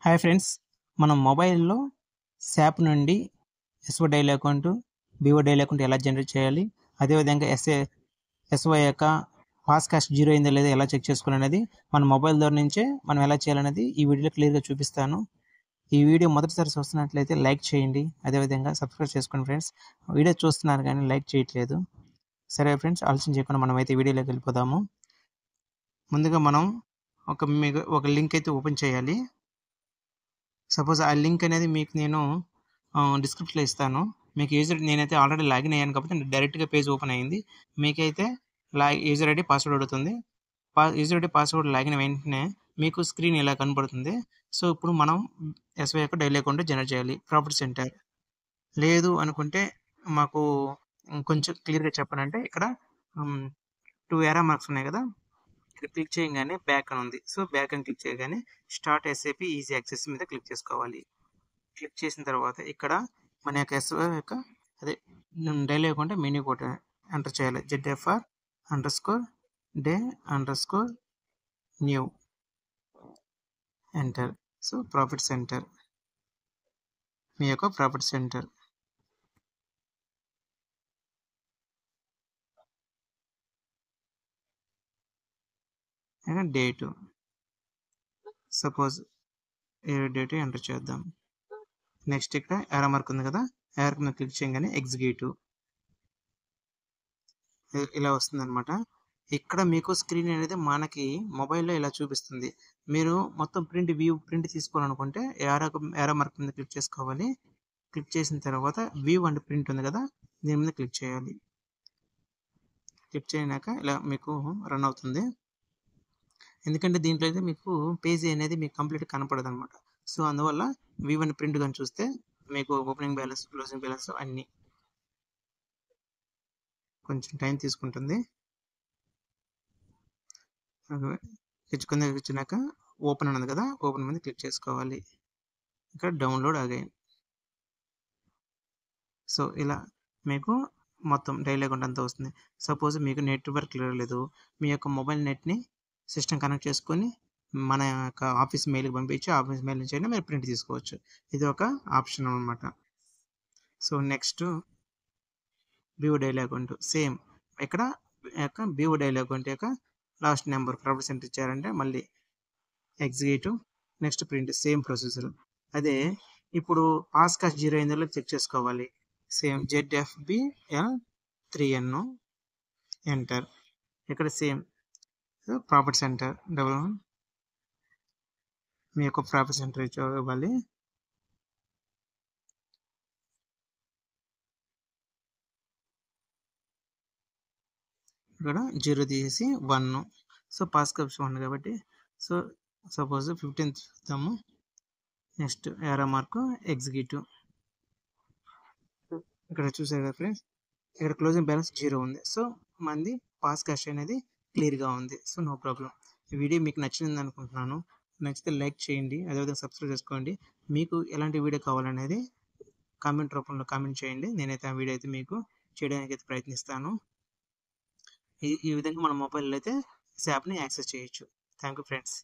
Hi friends, మనం మొబైల్లో శాప్ నుండి SO daily account, BO daily account ఎలా జనరేట్ చేయాలి, అదేవిధంగా ఎస్ఓ యొక్క పాస్కాస్ట్ జీరో అయిందో లేదో ఎలా చెక్ చేసుకోవాలనేది మన మొబైల్ ద్వారా నుంచే మనం ఎలా చేయాలనేది ఈ వీడియోలో క్లియర్గా చూపిస్తాను. ఈ వీడియో మొదటిసారి చూస్తున్నట్లయితే లైక్ చేయండి, అదేవిధంగా సబ్స్క్రైబ్ చేసుకోండి. ఫ్రెండ్స్, వీడియో చూస్తున్నారు కానీ లైక్ చేయట్లేదు. సరే ఫ్రెండ్స్, ఆలస్యం చేయకుండా మనమైతే వీడియోలోకి వెళ్ళిపోదాము. ముందుగా మనం ఒక లింక్ అయితే ఓపెన్ చేయాలి. సపోజ్ ఆ లింక్ అనేది మీకు నేను డిస్క్రిప్షన్లో ఇస్తాను. మీకు నేనైతే ఆల్రెడీ లాగిన్ అయ్యాను కాబట్టి డైరెక్ట్గా పేజ్ ఓపెన్ అయ్యింది. మీకైతే యూజర్ ఐడి పాస్వర్డ్ అడుగుతుంది. యూజర్ ఐడి పాస్వర్డ్ లాగిన్ వెంటనే మీకు స్క్రీన్ ఇలా కనబడుతుంది. సో ఇప్పుడు మనం ఎస్బీఐ యొక్క డైలీ అకౌంట్ జనరేట్ చేయాలి. ప్రాఫిట్ సెంటర్ లేదు అనుకుంటే మాకు కొంచెం క్లియర్గా చెప్పాలంటే ఇక్కడ 2 ఎర్రర్ మార్క్స్ ఉన్నాయి కదా, ఇక్కడ క్లిక్ చేయగానే బ్యాక్ అని ఉంది. సో బ్యాక్ అని క్లిక్ చేయగానే స్టార్ట్ ఎస్ఏపి ఈజీ యాక్సెస్ మీద క్లిక్ చేసుకోవాలి. క్లిక్ చేసిన తర్వాత ఇక్కడ మన యొక్క ఎస్ఓ యొక్క అదే daily account menu code enter చేయాలి. ZFR_day_new enter. So profit centre, మీ యొక్క ప్రాఫిట్ సెంటర్. డేటు సపోజ్ ఏ డేట్ ఎంటర్ చేద్దాం. నెక్స్ట్ ఇక్కడ ఎర్రర్ మార్క్ ఉంది కదా, ఎర్రర్ మీద క్లిక్ చేయగానే ఎగ్జిక్యూటివ్ ఇలా వస్తుంది అనమాట. ఇక్కడ మీకు స్క్రీన్ అనేది మనకి మొబైల్లో ఇలా చూపిస్తుంది. మీరు మొత్తం ప్రింట్ తీసుకోవాలనుకుంటే ఎర్రర్ మార్క్ మీద క్లిక్ చేసుకోవాలి. క్లిక్ చేసిన తర్వాత వ్యూ అండ్ ప్రింట్ ఉంది కదా, దీని మీద క్లిక్ చేయాలి. క్లిక్ చేయనాక ఇలా మీకు రన్ అవుతుంది. ఎందుకంటే దీంట్లో అయితే మీకు పేజీ అనేది మీకు కంప్లీట్ కనపడదు అనమాట. సో అందువల్ల వ్యూ అండ్ ప్రింట్ కానీ చూస్తే మీకు ఓపెనింగ్ బ్యాలెన్స్, క్లోజింగ్ బ్యాలెన్స్ అన్నీ కొంచెం టైం తీసుకుంటుంది. వచ్చినాక ఓపెన్ అన్నది కదా, ఓపెన్ మీద క్లిక్ చేసుకోవాలి. ఇక్కడ డౌన్లోడ్ అగైన్. సో ఇలా మీకు మొత్తం డైలీ అకౌంట్ అంతా వస్తుంది. సపోజ్ మీకు నెట్వర్క్ లేదు, మీ యొక్క మొబైల్ నెట్ని సిస్టమ్ కనెక్ట్ చేసుకొని మన యొక్క ఆఫీస్ మెయిల్కి పంపించి ఆఫీస్ మెయిల్ నుంచి అయినా మీరు ప్రింట్ తీసుకోవచ్చు. ఇది ఒక ఆప్షన్ అనమాట. So next BO daily account same. ఇక్కడ యొక్క బీఓ డైలీ అకౌంట్ యొక్క లాస్ట్ నెంబర్ ప్రాఫిట్ సెంటర్ ఇచ్చారంటే మళ్ళీ executive, next print, same procedure. అదే ఇప్పుడు పాస్కాస్ట్ జీరో అయిందో చెక్ చేసుకోవాలి. Same ZFBL3N enter. ఇక్కడ సేమ్ ప్రాఫిట్ సెంటర్ మీ యొక్క ప్రాఫిట్ సెంటర్ ఇవ్వాలి. ఇక్కడ 0 తీసేసి 1. సో పాస్కాస్ట్ 1 కాబట్టి సో సపోజ్ 15th ఇద్దాము. Next error mark executive. ఇక్కడ చూసారు కదా ఫ్రెండ్స్, ఇక్కడ క్లోజింగ్ బ్యాలెన్స్ 0 ఉంది. సో మంది పాస్కాస్ట్ అనేది క్లియర్గా ఉంది. So no problem. ఈ వీడియో మీకు నచ్చింది అనుకుంటున్నాను. నచ్చితే లైక్ చేయండి, అదేవిధంగా సబ్స్క్రైబ్ చేసుకోండి. మీకు ఎలాంటి వీడియో కావాలనేది కామెంట్ రూపంలో కామెంట్ చేయండి. నేనైతే ఆ వీడియో అయితే మీకు చేయడానికి అయితే ప్రయత్నిస్తాను. ఈ విధంగా మన మొబైల్లో అయితే యాప్ని యాక్సెస్ చేయొచ్చు. Thank you friends.